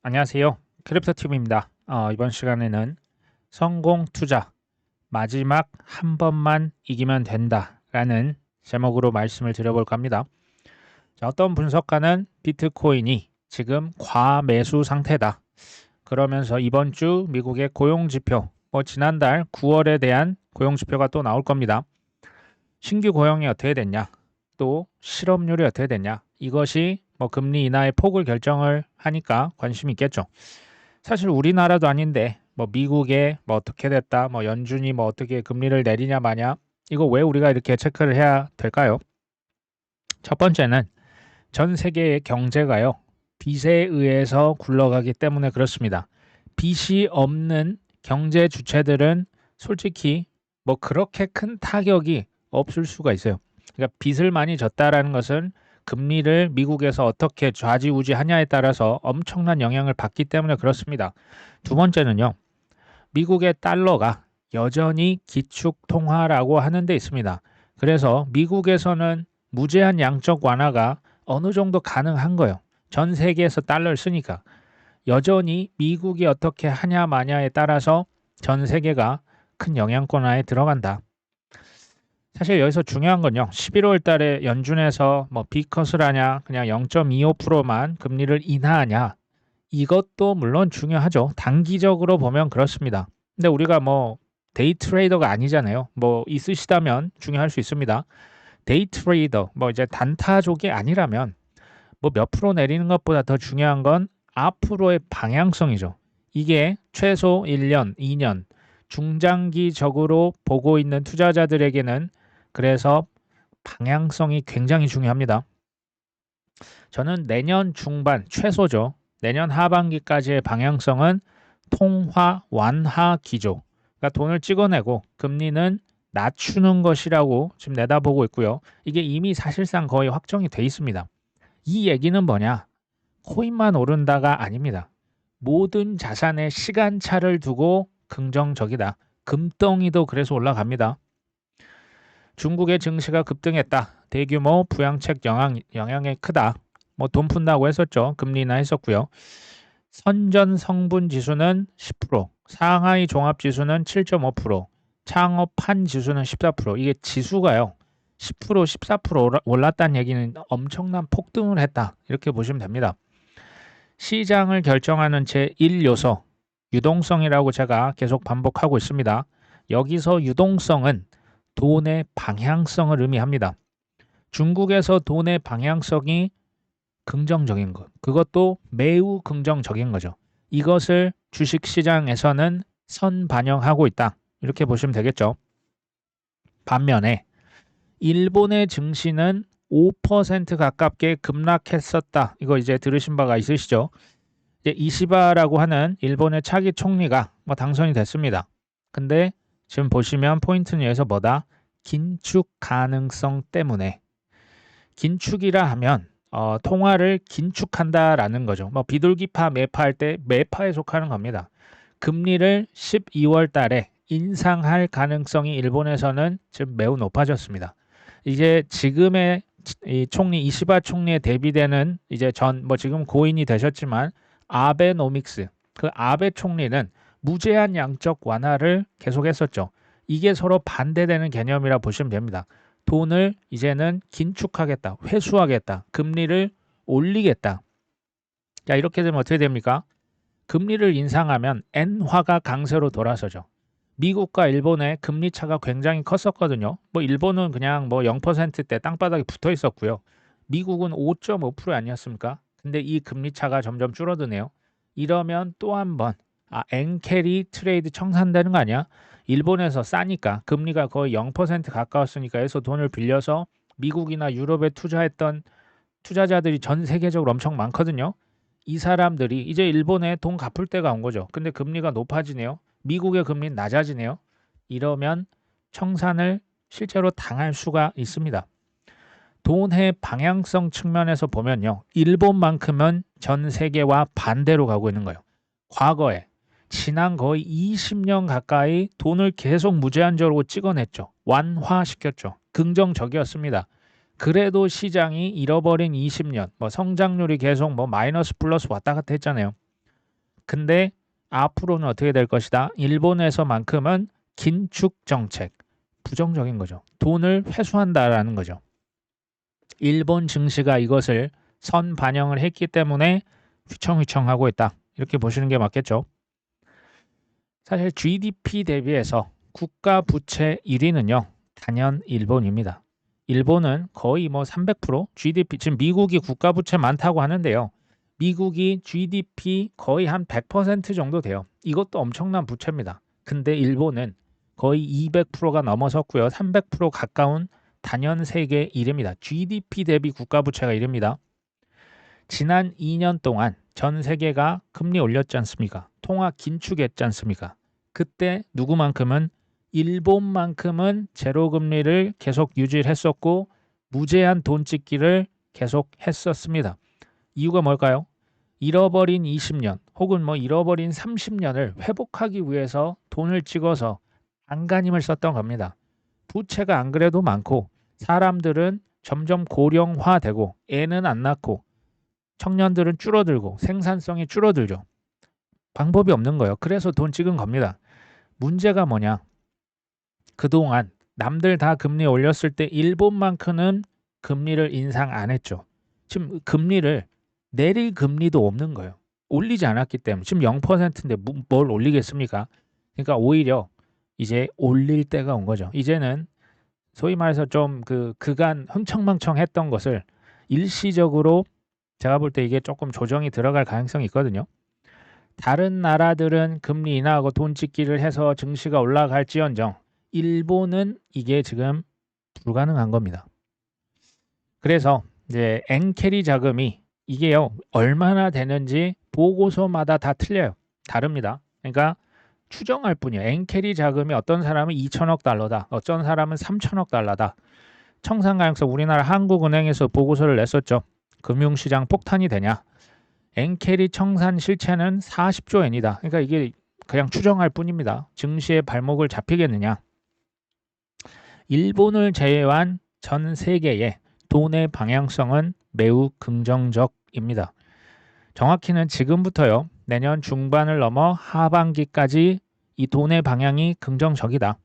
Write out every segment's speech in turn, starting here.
안녕하세요. 크립토TV입니다. 이번 시간에는 성공 투자, 마지막 한 번만 이기면 된다라는 제목으로 말씀을 드려볼까 합니다. 자, 어떤 분석가는 비트코인이 지금 과매수 상태다. 그러면서 이번 주 미국의 고용지표, 지난달 9월에 대한 고용지표가 또 나올 겁니다. 신규 고용이 어떻게 됐냐, 또 실업률이 어떻게 됐냐, 이것이 금리 인하의 폭을 결정을 하니까 관심이 있겠죠. 사실 우리나라도 아닌데 미국에 어떻게 됐다, 연준이 어떻게 금리를 내리냐 마냐, 이거 왜 우리가 이렇게 체크를 해야 될까요? 첫 번째는 전 세계의 경제가요, 빚에 의해서 굴러가기 때문에 그렇습니다. 빚이 없는 경제 주체들은 솔직히 그렇게 큰 타격이 없을 수가 있어요. 그러니까 빚을 많이 졌다라는 것은 금리를 미국에서 어떻게 좌지우지하냐에 따라서 엄청난 영향을 받기 때문에 그렇습니다. 두 번째는요, 미국의 달러가 여전히 기축통화라고 하는 데 있습니다. 그래서 미국에서는 무제한 양적 완화가 어느 정도 가능한 거예요. 전 세계에서 달러를 쓰니까. 여전히 미국이 어떻게 하냐 마냐에 따라서 전 세계가 큰 영향권 하에 들어간다. 사실 여기서 중요한 건요, 11월 달에 연준에서 B컷을 하냐, 그냥 0.25%만 금리를 인하하냐, 이것도 물론 중요하죠. 단기적으로 보면 그렇습니다. 근데 우리가 데이 트레이더가 아니잖아요. 있으시다면 중요할 수 있습니다. 데이 트레이더, 이제 단타족이 아니라면 몇 프로 내리는 것보다 더 중요한 건 앞으로의 방향성이죠. 이게 최소 1년, 2년, 중장기적으로 보고 있는 투자자들에게는 그래서 방향성이 굉장히 중요합니다. 저는 내년 중반 최소죠. 내년 하반기까지의 방향성은 통화 완화 기조. 그러니까 돈을 찍어내고 금리는 낮추는 것이라고 지금 내다보고 있고요. 이게 이미 사실상 거의 확정이 돼 있습니다. 이 얘기는 뭐냐? 코인만 오른다가 아닙니다. 모든 자산의 시간차를 두고 긍정적이다. 금덩이도 그래서 올라갑니다. 중국의 증시가 급등했다. 대규모 부양책 영향이 크다. 돈 푼다고 했었죠. 금리 인하 했었고요. 선전 성분 지수는 10%, 상하이 종합 지수는 7.5%, 창업 판 지수는 14%. 이게 지수가요, 10%, 14% 올랐다는 얘기는 엄청난 폭등을 했다. 이렇게 보시면 됩니다. 시장을 결정하는 제1요소, 유동성이라고 제가 계속 반복하고 있습니다. 여기서 유동성은 돈의 방향성을 의미합니다. 중국에서 돈의 방향성이 긍정적인 것, 그것도 매우 긍정적인 거죠. 이것을 주식시장에서는 선반영하고 있다. 이렇게 보시면 되겠죠. 반면에 일본의 증시는 5% 가깝게 급락했었다. 이거 이제 들으신 바가 있으시죠? 이제 이시바라고 하는 일본의 차기 총리가 당선이 됐습니다. 근데 지금 보시면 포인트는 여기서 뭐다? 긴축 가능성 때문에. 긴축이라 하면 통화를 긴축한다라는 거죠. 비둘기파 매파할 때 매파에 속하는 겁니다. 금리를 12월 달에 인상할 가능성이 일본에서는 지금 매우 높아졌습니다. 이제 지금의 이 총리 이시바 총리에 대비되는 이제 지금 고인이 되셨지만 아베노믹스, 그 아베 총리는 무제한 양적 완화를 계속했었죠. 이게 서로 반대되는 개념이라 보시면 됩니다. 돈을 이제는 긴축하겠다, 회수하겠다, 금리를 올리겠다. 자, 이렇게 되면 어떻게 됩니까? 금리를 인상하면 엔화가 강세로 돌아서죠. 미국과 일본의 금리 차가 굉장히 컸었거든요. 일본은 그냥 0%대 땅바닥에 붙어 있었고요. 미국은 5.5% 아니었습니까? 근데 이 금리 차가 점점 줄어드네요. 이러면 또 한 번, 엔캐리 트레이드 청산되는 거 아니야? 일본에서 싸니까 금리가 거의 0% 가까웠으니까 해서 돈을 빌려서 미국이나 유럽에 투자했던 투자자들이 전 세계적으로 엄청 많거든요. 이 사람들이 이제 일본에 돈 갚을 때가 온 거죠. 근데 금리가 높아지네요. 미국의 금리는 낮아지네요. 이러면 청산을 실제로 당할 수가 있습니다. 돈의 방향성 측면에서 보면요, 일본만큼은 전 세계와 반대로 가고 있는 거예요. 과거에 지난 거의 20년 가까이 돈을 계속 무제한적으로 찍어냈죠. 완화시켰죠. 긍정적이었습니다. 그래도 시장이 잃어버린 20년, 성장률이 계속 마이너스 플러스 왔다 갔다 했잖아요. 근데 앞으로는 어떻게 될 것이다? 일본에서만큼은 긴축 정책, 부정적인 거죠. 돈을 회수한다라는 거죠. 일본 증시가 이것을 선반영을 했기 때문에 휘청휘청하고 있다. 이렇게 보시는 게 맞겠죠. 사실 GDP 대비해서 국가 부채 1위는요. 단연 일본입니다. 일본은 거의 뭐 300% GDP, 지금 미국이 국가 부채 많다고 하는데요. 미국이 GDP 거의 한 100% 정도 돼요. 이것도 엄청난 부채입니다. 근데 일본은 거의 200%가 넘어섰고요. 300% 가까운 단연 세계 1위입니다. GDP 대비 국가 부채가 1위입니다. 지난 2년 동안 전 세계가 금리 올렸지 않습니까? 통화 긴축했지 않습니까? 그때 누구만큼은 일본만큼은 제로 금리를 계속 유지했었고 무제한 돈 찍기를 계속 했었습니다. 이유가 뭘까요? 잃어버린 20년 혹은 뭐 잃어버린 30년을 회복하기 위해서 돈을 찍어서 안간힘을 썼던 겁니다. 부채가 안 그래도 많고 사람들은 점점 고령화되고 애는 안 낳고 청년들은 줄어들고 생산성이 줄어들죠. 방법이 없는 거예요. 그래서 돈 찍은 겁니다. 문제가 뭐냐? 그동안 남들 다 금리 올렸을 때 일본만큼은 금리를 인상 안 했죠. 지금 금리를 내릴 금리도 없는 거예요. 올리지 않았기 때문에 지금 0%인데 뭘 올리겠습니까? 그러니까 오히려 이제 올릴 때가 온 거죠. 이제는 소위 말해서 좀 그간 흥청망청했던 것을 일시적으로 제가 볼 때 이게 조금 조정이 들어갈 가능성이 있거든요. 다른 나라들은 금리 인하하고 돈 찍기를 해서 증시가 올라갈지언정 일본은 이게 지금 불가능한 겁니다. 그래서 이제 엔캐리 자금이 이게요 얼마나 되는지 보고서마다 다 틀려요. 다릅니다. 그러니까 추정할 뿐이에요. 엔캐리 자금이 어떤 사람은 2천억 달러다. 어떤 사람은 3천억 달러다. 청산 가능성 우리나라 한국은행에서 보고서를 냈었죠. 금융시장 폭탄이 되냐. 엔캐리 청산 실체는 40조 엔이다. 그러니까 이게 그냥 추정할 뿐입니다. 증시의 발목을 잡히겠느냐. 일본을 제외한 전 세계의 돈의 방향성은 매우 긍정적입니다. 정확히는 지금부터요. 내년 중반을 넘어 하반기까지 이 돈의 방향이 긍정적이다.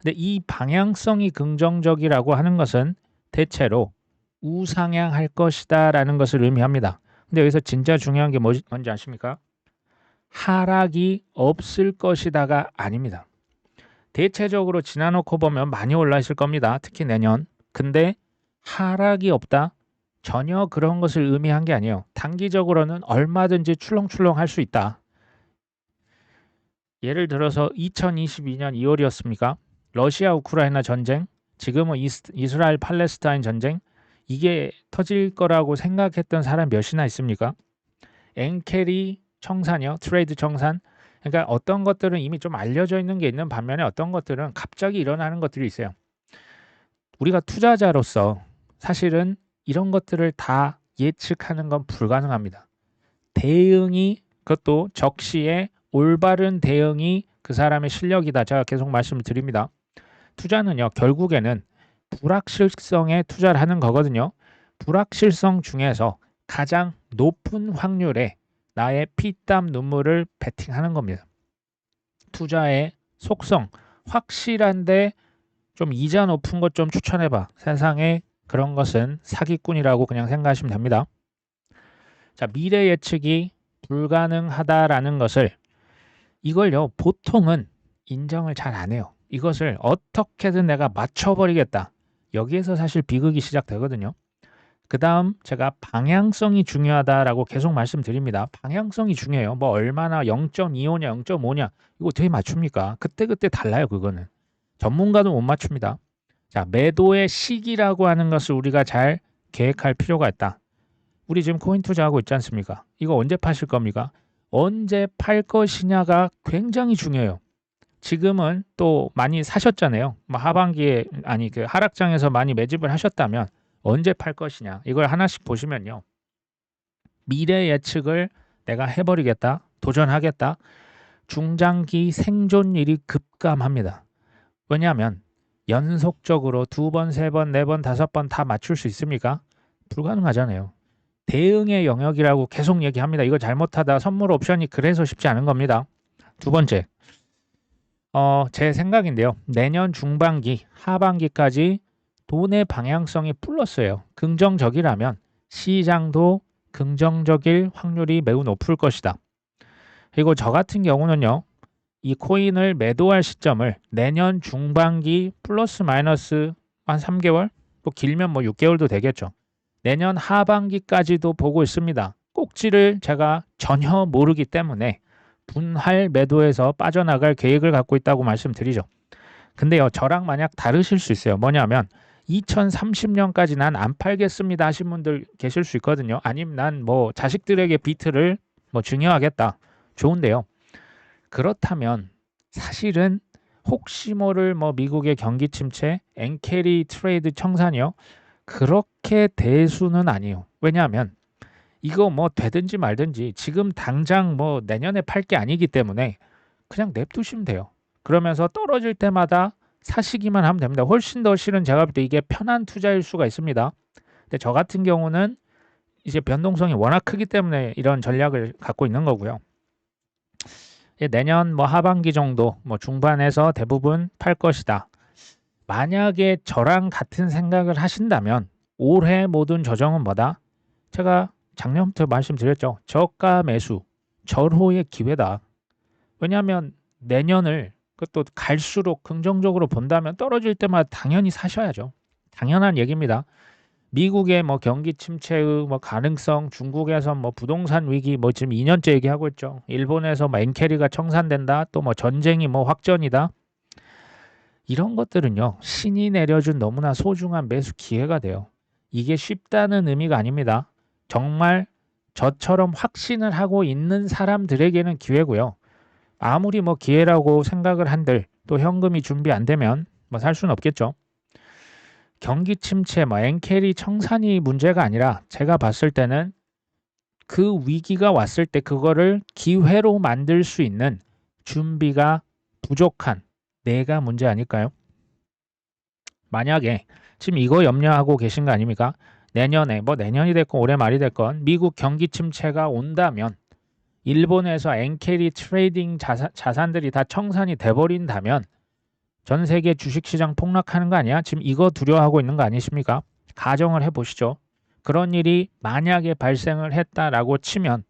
근데 이 방향성이 긍정적이라고 하는 것은 대체로 우상향할 것이다 라는 것을 의미합니다. 근데 여기서 진짜 중요한 게 뭔지 아십니까? 하락이 없을 것이다가 아닙니다. 대체적으로 지나놓고 보면 많이 올라 있을 겁니다. 특히 내년. 근데 하락이 없다? 전혀 그런 것을 의미한 게 아니에요. 단기적으로는 얼마든지 출렁출렁 할 수 있다. 예를 들어서 2022년 2월이었습니까? 러시아 우크라이나 전쟁, 지금은 이스라엘 팔레스타인 전쟁, 이게 터질 거라고 생각했던 사람 몇이나 있습니까? 엔캐리 청산이요. 트레이드 청산. 그러니까 어떤 것들은 이미 좀 알려져 있는 게 있는 반면에 어떤 것들은 갑자기 일어나는 것들이 있어요. 우리가 투자자로서 사실은 이런 것들을 다 예측하는 건 불가능합니다. 대응이 그것도 적시에 올바른 대응이 그 사람의 실력이다. 제가 계속 말씀을 드립니다. 투자는요. 결국에는 불확실성에 투자를 하는 거거든요. 불확실성 중에서 가장 높은 확률에 나의 피땀 눈물을 베팅하는 겁니다. 투자의 속성, 확실한데 좀 이자 높은 것 좀 추천해봐. 세상에 그런 것은 사기꾼이라고 그냥 생각하시면 됩니다. 자, 미래 예측이 불가능하다라는 것을 이걸요 보통은 인정을 잘 안 해요. 이것을 어떻게든 내가 맞춰버리겠다. 여기에서 사실 비극이 시작되거든요. 그 다음 제가 방향성이 중요하다라고 계속 말씀드립니다. 방향성이 중요해요. 뭐 얼마나 0.25냐 0.5냐 이거 어떻게 맞춥니까? 그때그때 달라요. 그거는. 전문가도 못 맞춥니다. 자, 매도의 시기라고 하는 것을 우리가 잘 계획할 필요가 있다. 우리 지금 코인 투자하고 있지 않습니까? 이거 언제 파실 겁니까? 언제 팔 것이냐가 굉장히 중요해요. 지금은 또 많이 사셨잖아요. 뭐 하반기에 아니 그 하락장에서 많이 매집을 하셨다면 언제 팔 것이냐 이걸 하나씩 보시면요. 미래 예측을 내가 해버리겠다. 도전하겠다. 중장기 생존율이 급감합니다. 왜냐하면 연속적으로 2번, 3번, 4번, 5번 다 맞출 수 있습니까? 불가능하잖아요. 대응의 영역이라고 계속 얘기합니다. 이거 잘못하다 선물 옵션이 그래서 쉽지 않은 겁니다. 두 번째, 제 생각인데요. 내년 중반기, 하반기까지 돈의 방향성이 플러스예요. 긍정적이라면 시장도 긍정적일 확률이 매우 높을 것이다. 그리고 저 같은 경우는요. 이 코인을 매도할 시점을 내년 중반기 플러스 마이너스 한 3개월? 또 길면 뭐 6개월도 되겠죠. 내년 하반기까지도 보고 있습니다. 꼭지를 제가 전혀 모르기 때문에 분할 매도에서 빠져나갈 계획을 갖고 있다고 말씀드리죠. 근데요, 저랑 만약 다르실 수 있어요. 뭐냐면 2030년까지 난 안 팔겠습니다 하신 분들 계실 수 있거든요. 아니면 난 뭐 자식들에게 비트를 뭐 증여하겠다. 좋은데요. 그렇다면 사실은 혹시 모를 뭐 미국의 경기 침체, 엔캐리 트레이드 청산이요. 그렇게 대수는 아니에요. 왜냐하면 이거 뭐 되든지 말든지 지금 당장 뭐 내년에 팔 게 아니기 때문에 그냥 냅두시면 돼요. 그러면서 떨어질 때마다 사시기만 하면 됩니다. 훨씬 더 실은 제가 볼 때 이게 편한 투자일 수가 있습니다. 근데 저 같은 경우는 이제 변동성이 워낙 크기 때문에 이런 전략을 갖고 있는 거고요. 내년 뭐 하반기 정도, 뭐 중반에서 대부분 팔 것이다. 만약에 저랑 같은 생각을 하신다면 올해 모든 조정은 뭐다? 제가 작년부터 말씀드렸죠. 저가 매수, 절호의 기회다. 왜냐하면 내년을 그것도 갈수록 긍정적으로 본다면 떨어질 때마다 당연히 사셔야죠. 당연한 얘기입니다. 미국의 뭐 경기 침체의 뭐 가능성, 중국에서 뭐 부동산 위기 뭐 지금 2년째 얘기하고 있죠. 일본에서 뭐 엔캐리가 청산된다. 또 뭐 전쟁이 뭐 확전이다. 이런 것들은요. 신이 내려준 너무나 소중한 매수 기회가 돼요. 이게 쉽다는 의미가 아닙니다. 정말 저처럼 확신을 하고 있는 사람들에게는 기회고요. 아무리 뭐 기회라고 생각을 한들 또 현금이 준비 안 되면 뭐 살 수는 없겠죠. 경기 침체, 뭐 엔캐리 청산이 문제가 아니라 제가 봤을 때는 그 위기가 왔을 때 그거를 기회로 만들 수 있는 준비가 부족한 내가 문제 아닐까요? 만약에 지금 이거 염려하고 계신 거 아닙니까? 내년에 뭐 내년이 됐건 올해 말이 됐건 미국 경기 침체가 온다면 일본에서 엔캐리 트레이딩 자산들이 다 청산이 돼버린다면 전 세계 주식시장 폭락하는 거 아니야? 지금 이거 두려워하고 있는 거 아니십니까? 가정을 해보시죠. 그런 일이 만약에 발생을 했다라고 치면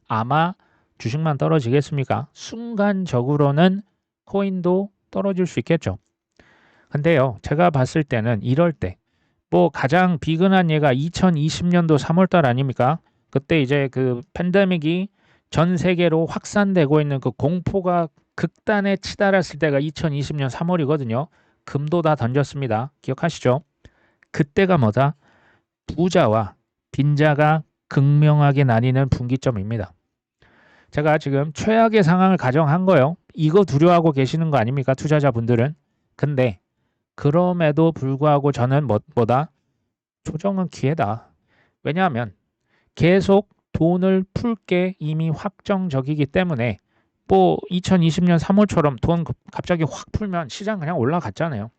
아마 주식만 떨어지겠습니까? 순간적으로는 코인도 떨어질 수 있겠죠. 근데요, 제가 봤을 때는 이럴 때 뭐 가장 비근한 예가 2020년도 3월달 아닙니까? 그때 이제 그 팬데믹이 전 세계로 확산되고 있는 그 공포가 극단에 치달았을 때가 2020년 3월이거든요. 금도 다 던졌습니다. 기억하시죠? 그때가 뭐다? 부자와 빈자가 극명하게 나뉘는 분기점입니다. 제가 지금 최악의 상황을 가정한 거예요. 이거 두려워하고 계시는 거 아닙니까? 투자자분들은. 근데 그럼에도 불구하고 저는 뭐다? 조정은 기회다. 왜냐하면 계속 돈을 풀 게 이미 확정적이기 때문에 뭐 2020년 3월처럼 돈 갑자기 확 풀면 시장 그냥 올라갔잖아요.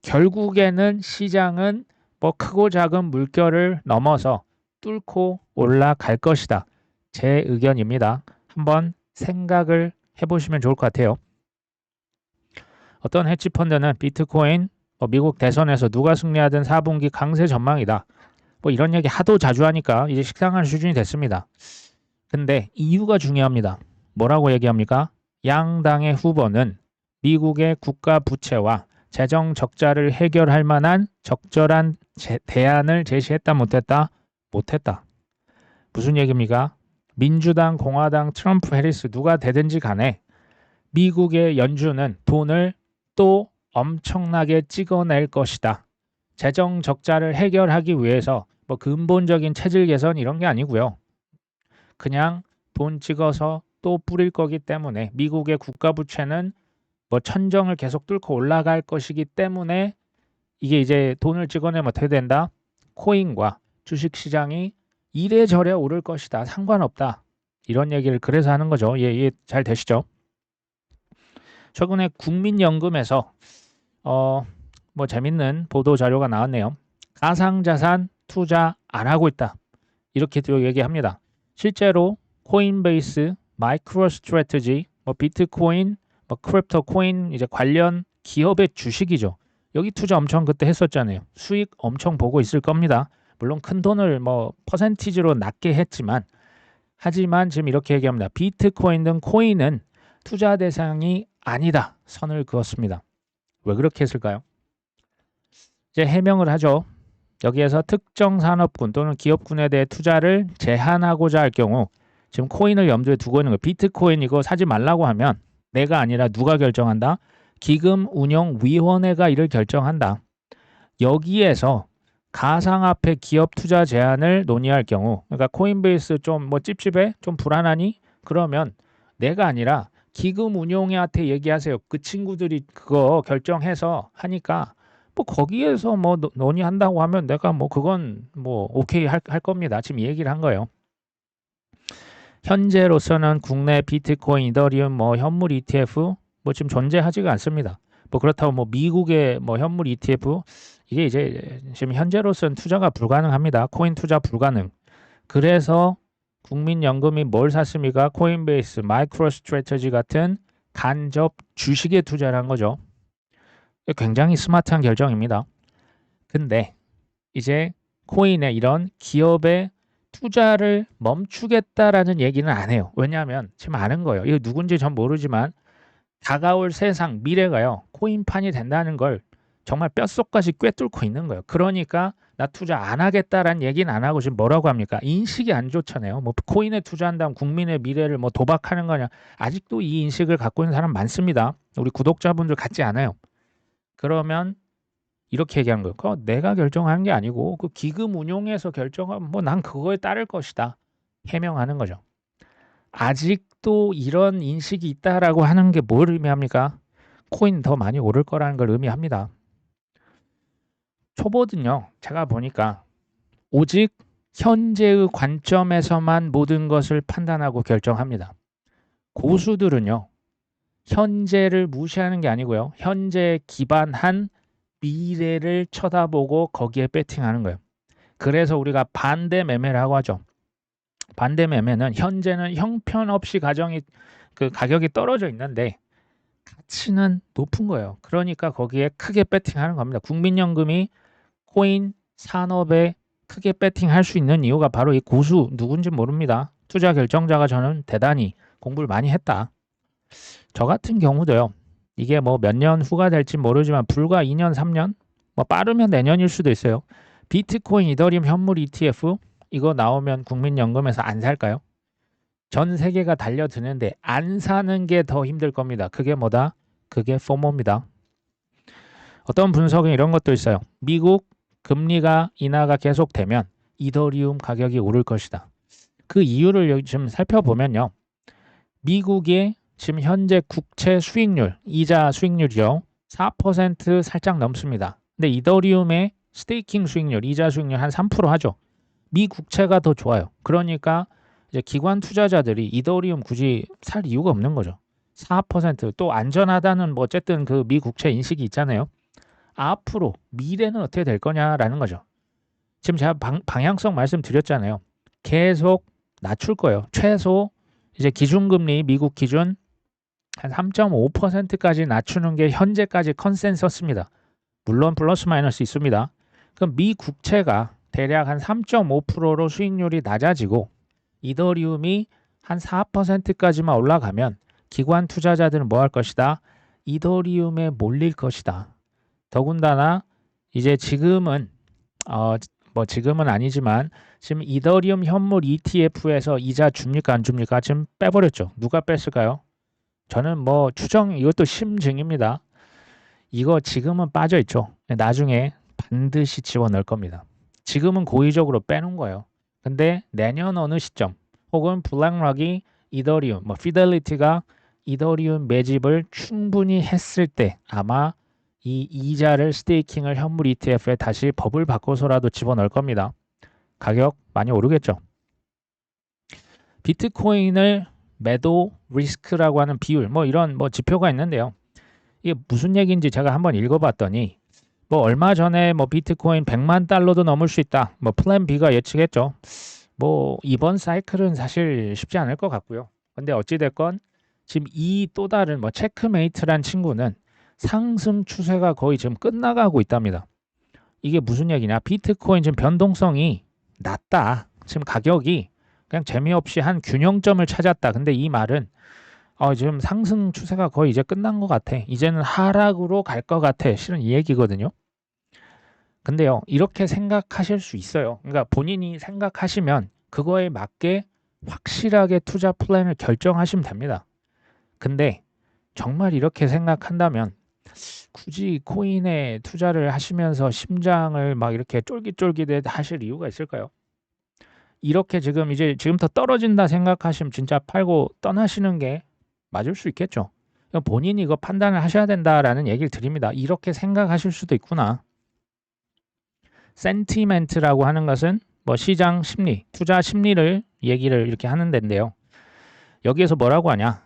결국에는 시장은 뭐 크고 작은 물결을 넘어서 뚫고 올라갈 것이다. 제 의견입니다. 한번 생각을 해보시면 좋을 것 같아요. 어떤 헤지펀드는 비트코인, 미국 대선에서 누가 승리하든 4분기 강세 전망이다. 뭐 이런 얘기 하도 자주 하니까 이제 식상한 수준이 됐습니다. 근데 이유가 중요합니다. 뭐라고 얘기합니까? 양당의 후보는 미국의 국가 부채와 재정 적자를 해결할 만한 적절한 대안을 제시했다 못했다? 못했다. 무슨 얘기입니까? 민주당, 공화당, 트럼프, 해리스 누가 되든지 간에 미국의 연준은 돈을 또 엄청나게 찍어낼 것이다. 재정 적자를 해결하기 위해서 뭐 근본적인 체질 개선 이런 게 아니고요. 그냥 돈 찍어서 또 뿌릴 거기 때문에 미국의 국가 부채는 뭐 천정을 계속 뚫고 올라갈 것이기 때문에 이게 이제 돈을 찍어내면 어떻게 된다? 코인과 주식 시장이 이래저래 오를 것이다. 상관없다. 이런 얘기를 그래서 하는 거죠. 예, 잘 되시죠? 최근에 국민연금에서 뭐 재밌는 보도 자료가 나왔네요. 가상자산 투자 안 하고 있다. 이렇게 또 얘기합니다. 실제로 코인베이스, 마이크로스트래티지, 뭐 비트코인, 뭐 크립토 코인 이제 관련 기업의 주식이죠. 여기 투자 엄청 그때 했었잖아요. 수익 엄청 보고 있을 겁니다. 물론 큰 돈을 뭐 퍼센티지로 낮게 했지만 하지만 지금 이렇게 얘기합니다. 비트코인 등 코인은 투자 대상이 아니다. 선을 그었습니다. 왜 그렇게 했을까요? 이제 해명을 하죠. 여기에서 특정 산업군 또는 기업군에 대해 투자를 제한하고자 할 경우 지금 코인을 염두에 두고 있는 거예요. 비트코인 이거 사지 말라고 하면 내가 아니라 누가 결정한다? 기금운용위원회가 이를 결정한다. 여기에서 가상화폐 기업 투자 제한을 논의할 경우 그러니까 코인베이스 좀 뭐 찝찝해? 좀 불안하니? 그러면 내가 아니라 기금운용회한테 얘기하세요. 그 친구들이 그거 결정해서 하니까 뭐 거기에서 뭐 논의한다고 하면 내가 뭐 그건 뭐 오케이 할 겁니다. 지금 이 얘기를 한 거예요. 현재로서는 국내 비트코인, 이더리움, 뭐 현물 ETF 뭐 지금 존재하지가 않습니다. 뭐 그렇다고 뭐 미국의 뭐 현물 ETF 이게 이제 지금 현재로서는 투자가 불가능합니다. 코인 투자 불가능. 그래서 국민연금이 뭘 샀습니까? 코인베이스, 마이크로스트래티지 같은 간접 주식에 투자를 한 거죠. 굉장히 스마트한 결정입니다. 근데 이제 코인에 이런 기업의 투자를 멈추겠다라는 얘기는 안 해요. 왜냐하면 지금 아는 거예요. 이거 누군지 전 모르지만 다가올 세상 미래가요. 코인판이 된다는 걸 정말 뼛속까지 꿰뚫고 있는 거예요. 그러니까 나 투자 안 하겠다라는 얘기는 안 하고 지금 뭐라고 합니까? 인식이 안 좋잖아요. 뭐 코인에 투자한다면 국민의 미래를 뭐 도박하는 거냐. 아직도 이 인식을 갖고 있는 사람 많습니다. 우리 구독자분들 같지 않아요. 그러면 이렇게 얘기하는 거예요. 그거 내가 결정한 게 아니고 그 기금 운용에서 결정하면 뭐 난 그거에 따를 것이다. 해명하는 거죠. 아직도 이런 인식이 있다라고 하는 게 뭘 의미합니까? 코인 더 많이 오를 거라는 걸 의미합니다. 초보는요. 제가 보니까 오직 현재의 관점에서만 모든 것을 판단하고 결정합니다. 고수들은요. 현재를 무시하는 게 아니고요. 현재에 기반한 미래를 쳐다보고 거기에 배팅하는 거예요. 그래서 우리가 반대 매매라고 하죠. 반대 매매는 현재는 형편없이 가격이 떨어져 있는데 가치는 높은 거예요. 그러니까 거기에 크게 배팅하는 겁니다. 국민연금이 코인 산업에 크게 배팅할 수 있는 이유가 바로 이 고수 누군지 모릅니다. 투자 결정자가 저는 대단히 공부를 많이 했다. 저 같은 경우도요. 이게 뭐 몇 년 후가 될지 모르지만 불과 2년, 3년, 뭐 빠르면 내년일 수도 있어요. 비트코인, 이더리움, 현물 ETF 이거 나오면 국민연금에서 안 살까요? 전 세계가 달려드는데 안 사는 게 더 힘들 겁니다. 그게 뭐다? 그게 포모입니다. 어떤 분석은 이런 것도 있어요. 미국 금리가 인하가 계속되면 이더리움 가격이 오를 것이다. 그 이유를 좀 살펴보면요. 미국의 지금 현재 국채 수익률, 이자 수익률이요. 4% 살짝 넘습니다. 근데 이더리움의 스테이킹 수익률, 이자 수익률 한 3% 하죠. 미 국채가 더 좋아요. 그러니까 이제 기관 투자자들이 이더리움 굳이 살 이유가 없는 거죠. 4%또 안전하다는 뭐 어쨌든 그 미 국채 인식이 있잖아요. 앞으로 미래는 어떻게 될 거냐라는 거죠. 지금 제가 방향성 말씀드렸잖아요. 계속 낮출 거예요. 최소 이제 기준금리 미국 기준 한 3.5%까지 낮추는 게 현재까지 컨센서스입니다. 물론 플러스 마이너스 있습니다. 그럼 미 국채가 대략 한 3.5%로 수익률이 낮아지고 이더리움이 한 4%까지만 올라가면 기관 투자자들은 뭐 할 것이다? 이더리움에 몰릴 것이다. 더군다나 이제 지금은 뭐 지금은 아니지만 지금 이더리움 현물 ETF에서 이자 줍니까 안 줍니까? 지금 빼버렸죠. 누가 뺐을까요? 저는 뭐 추정 이것도 심증입니다. 이거 지금은 빠져 있죠. 나중에 반드시 집어넣을 겁니다. 지금은 고의적으로 빼놓은 거예요. 근데 내년 어느 시점 혹은 블랙락이 이더리움, 뭐 피델리티가 이더리움 매집을 충분히 했을 때 아마 이 이자를 스테이킹을 현물 ETF에 다시 법을 바꿔서라도 집어넣을 겁니다. 가격 많이 오르겠죠. 비트코인을 매도 리스크라고 하는 비율 뭐 이런 뭐 지표가 있는데요. 이게 무슨 얘기인지 제가 한번 읽어봤더니 뭐 얼마 전에 뭐 비트코인 100만 달러도 넘을 수 있다. 뭐 플랜 B가 예측했죠. 뭐 이번 사이클은 사실 쉽지 않을 것 같고요. 근데 어찌됐건 지금 이 또 다른 뭐 체크메이트란 친구는 상승 추세가 거의 지금 끝나가고 있답니다. 이게 무슨 얘기냐? 비트코인 지금 변동성이 낮다. 지금 가격이 그냥 재미없이 한 균형점을 찾았다. 근데 이 말은 지금 상승 추세가 거의 이제 끝난 것 같아. 이제는 하락으로 갈 것 같아. 실은 이 얘기거든요. 근데요, 이렇게 생각하실 수 있어요. 그러니까 본인이 생각하시면 그거에 맞게 확실하게 투자 플랜을 결정하시면 됩니다. 근데 정말 이렇게 생각한다면 굳이 코인에 투자를 하시면서 심장을 막 이렇게 쫄깃쫄깃 하실 이유가 있을까요? 이렇게 지금 이제 지금부터 떨어진다 생각하시면 진짜 팔고 떠나시는 게 맞을 수 있겠죠. 본인이 이거 판단을 하셔야 된다라는 얘기를 드립니다. 이렇게 생각하실 수도 있구나. 센티멘트라고 하는 것은 뭐 시장 심리, 투자 심리를 얘기를 이렇게 하는 데인데요. 여기에서 뭐라고 하냐?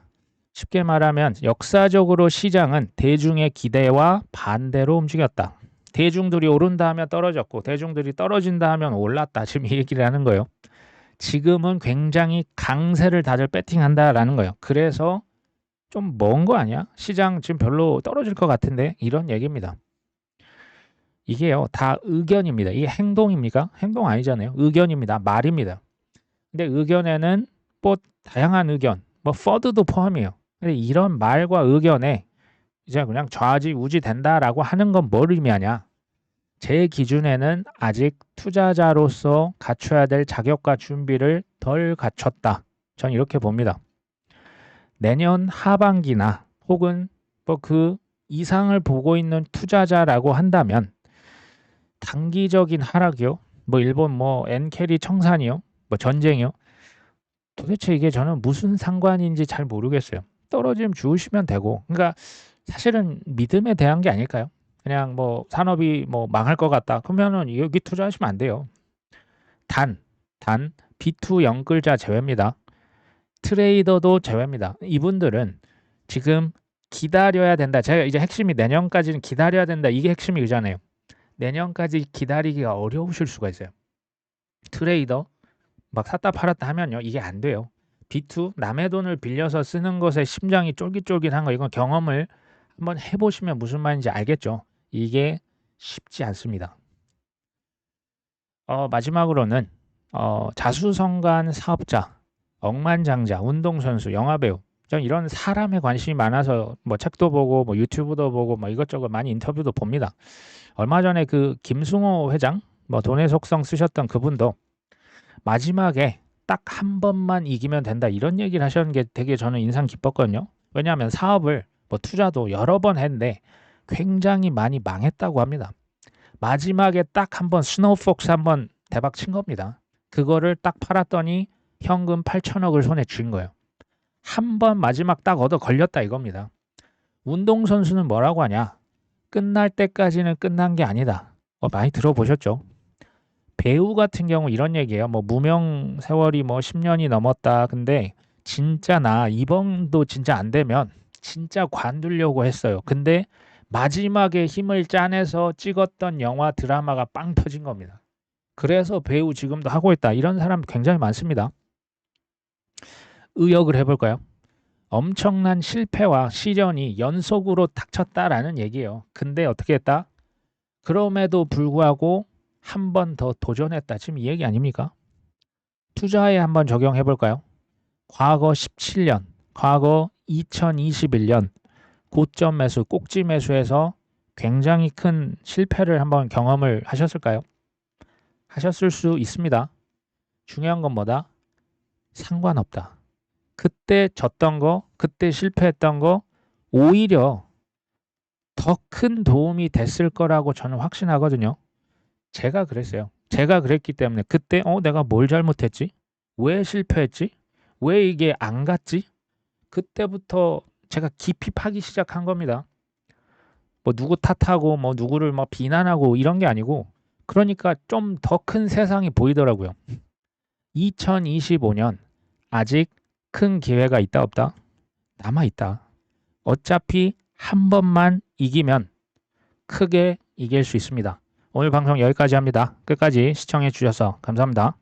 쉽게 말하면 역사적으로 시장은 대중의 기대와 반대로 움직였다. 대중들이 오른다 하면 떨어졌고 대중들이 떨어진다 하면 올랐다. 지금 이 얘기를 하는 거예요. 지금은 굉장히 강세를 다들 배팅한다라는 거예요. 그래서 좀 먼 거 아니야? 시장 지금 별로 떨어질 것 같은데 이런 얘기입니다. 이게요 다 의견입니다. 이게 행동입니까? 행동 아니잖아요. 의견입니다. 말입니다. 근데 의견에는 뭐 다양한 의견, 뭐 퍼드도 포함이에요. 근데 이런 말과 의견에 이제 그냥 좌지우지 된다라고 하는 건 뭘 의미하냐? 제 기준에는 아직 투자자로서 갖춰야 될 자격과 준비를 덜 갖췄다. 전 이렇게 봅니다. 내년 하반기나 혹은 뭐 그 이상을 보고 있는 투자자라고 한다면 단기적인 하락이요. 뭐 일본 뭐 엔캐리 청산이요. 뭐 전쟁이요. 도대체 이게 저는 무슨 상관인지 잘 모르겠어요. 떨어지면 주우시면 되고. 그러니까 사실은 믿음에 대한 게 아닐까요? 그냥 뭐 산업이 뭐 망할 것 같다. 그러면은 여기 투자하시면 안 돼요. 단 B2 영글자 제외입니다. 트레이더도 제외입니다. 이분들은 지금 기다려야 된다. 제가 이제 핵심이 내년까지는 기다려야 된다. 이게 핵심이잖아요. 내년까지 기다리기가 어려우실 수가 있어요. 트레이더 막 샀다 팔았다 하면요. 이게 안 돼요. B2 남의 돈을 빌려서 쓰는 것에 심장이 쫄깃쫄깃한 거 이건 경험을 한번 해보시면 무슨 말인지 알겠죠. 이게 쉽지 않습니다. 마지막으로는 자수성가한 사업자, 억만장자, 운동선수, 영화배우 전 이런 사람에 관심이 많아서 뭐 책도 보고 뭐 유튜브도 보고 뭐 이것저것 많이 인터뷰도 봅니다. 얼마 전에 그 김승호 회장 뭐 돈의 속성 쓰셨던 그분도 마지막에 딱 한 번만 이기면 된다 이런 얘기를 하셨는 게 되게 저는 인상 깊었거든요. 왜냐하면 사업을 뭐 투자도 여러 번 했는데 굉장히 많이 망했다고 합니다. 마지막에 딱 한 번 스노우폭스 한 번 대박 친 겁니다. 그거를 딱 팔았더니 현금 8천억을 손에 쥔 거예요. 한 번 마지막 딱 얻어 걸렸다 이겁니다. 운동선수는 뭐라고 하냐? 끝날 때까지는 끝난 게 아니다. 많이 들어보셨죠? 배우 같은 경우 이런 얘기예요. 뭐 무명 세월이 뭐 10년이 넘었다. 근데 진짜 나 이번도 진짜 안 되면 진짜 관두려고 했어요. 근데 마지막에 힘을 짜내서 찍었던 영화 드라마가 빵 터진 겁니다. 그래서 배우 지금도 하고 있다. 이런 사람 굉장히 많습니다. 의역을 해볼까요? 엄청난 실패와 시련이 연속으로 닥쳤다라는 얘기예요. 근데 어떻게 했다? 그럼에도 불구하고 한 번 더 도전했다. 지금 이 얘기 아닙니까? 투자에 한번 적용해 볼까요? 과거 17년, 과거 2021년 고점 매수, 꼭지 매수에서 굉장히 큰 실패를 한번 경험을 하셨을까요? 하셨을 수 있습니다. 중요한 건 뭐다? 상관없다. 그때 졌던 거, 그때 실패했던 거 오히려 더 큰 도움이 됐을 거라고 저는 확신하거든요. 제가 그랬어요. 제가 그랬기 때문에 그때 내가 뭘 잘못했지? 왜 실패했지? 왜 이게 안 갔지? 그때부터 제가 깊이 파기 시작한 겁니다. 뭐 누구 탓하고 뭐 누구를 뭐 비난하고 이런 게 아니고 그러니까 좀 더 큰 세상이 보이더라고요. 2025년 아직 큰 기회가 있다 없다? 남아 있다. 어차피 한 번만 이기면 크게 이길 수 있습니다. 오늘 방송 여기까지 합니다. 끝까지 시청해 주셔서 감사합니다.